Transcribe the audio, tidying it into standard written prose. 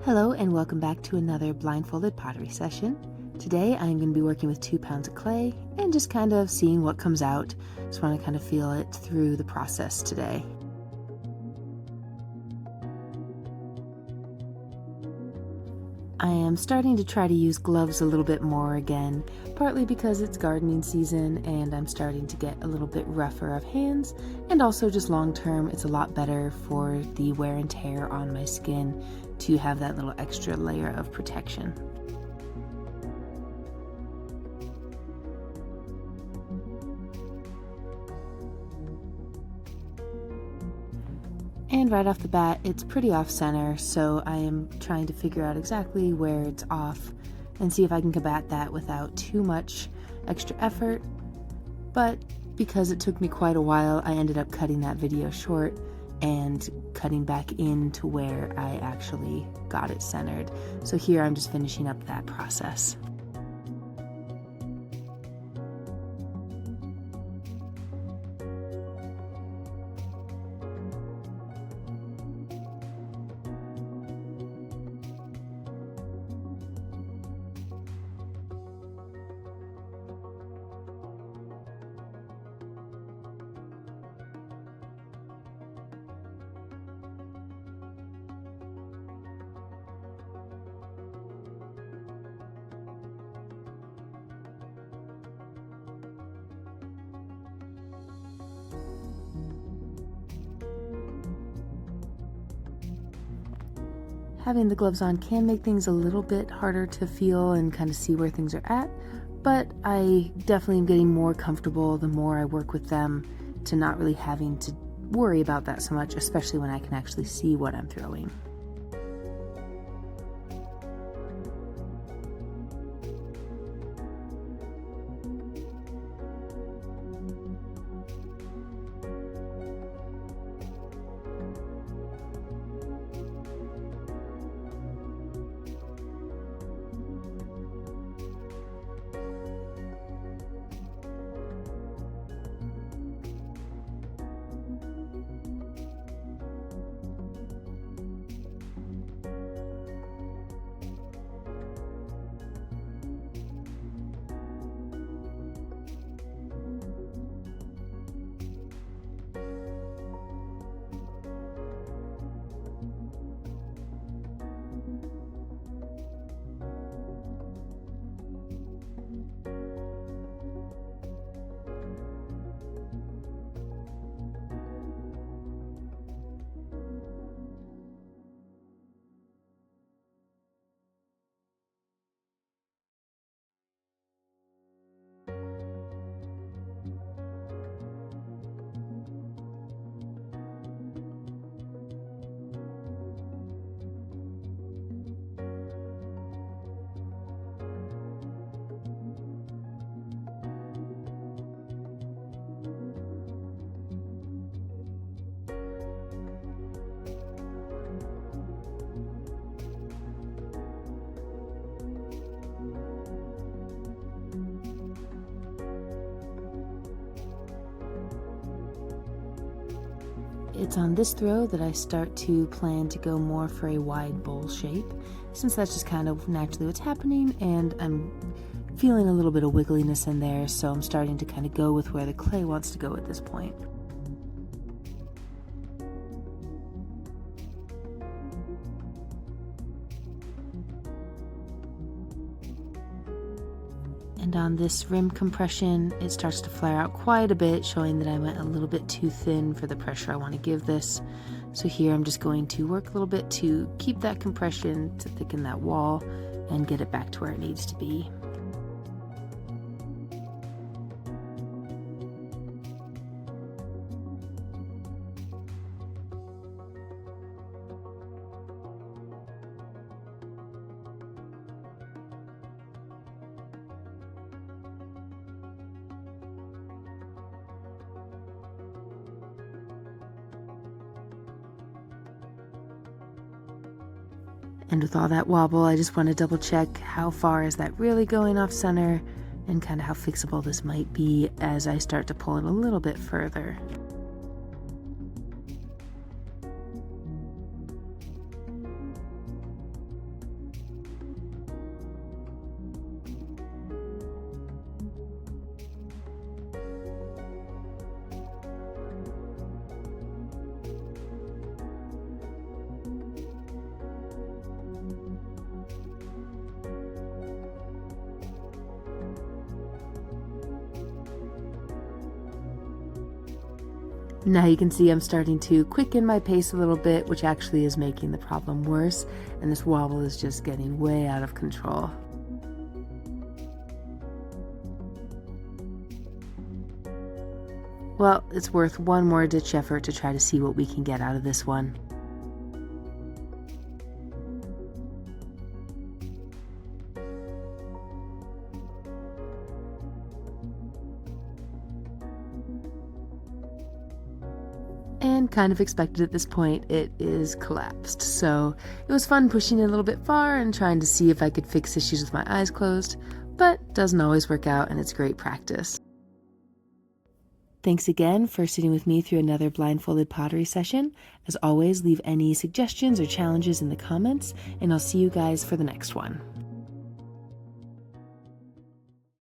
Hello and welcome back to another blindfolded pottery session. Today I'm going to be working with 2 pounds of clay and just kind of seeing what comes out. Just want to kind of feel it through the process today. I am starting to try to use gloves a little bit more again, partly because it's gardening season and I'm starting to get a little bit rougher of hands, and also just long term it's a lot better for the wear and tear on my skin to have that little extra layer of protection. And right off the bat, it's pretty off center, so I am trying to figure out exactly where it's off and see if I can combat that without too much extra effort. But because it took me quite a while, I ended up cutting that video short and cutting back into where I actually got it centered. So here I'm just finishing up that process. Having the gloves on can make things a little bit harder to feel and kind of see where things are at, but I definitely am getting more comfortable the more I work with them to not really having to worry about that so much, especially when I can actually see what I'm throwing. It's on this throw that I start to plan to go more for a wide bowl shape, since that's just kind of naturally what's happening, and I'm feeling a little bit of wiggliness in there, so I'm starting to kind of go with where the clay wants to go at this point. And on this rim compression, it starts to flare out quite a bit, showing that I went a little bit too thin for the pressure I want to give this. So here I'm just going to work a little bit to keep that compression, to thicken that wall, and get it back to where it needs to be. And with all that wobble, I just want to double check how far is that really going off center and kind of how fixable this might be as I start to pull it a little bit further. Now you can see I'm starting to quicken my pace a little bit, which actually is making the problem worse, and this wobble is just getting way out of control. Well, it's worth one more ditch effort to try to see what we can get out of this one. And kind of expected at this point, it is collapsed. So it was fun pushing it a little bit far and trying to see if I could fix issues with my eyes closed, but doesn't always work out, and it's great practice. Thanks again for sitting with me through another blindfolded pottery session. As always, leave any suggestions or challenges in the comments, and I'll see you guys for the next one.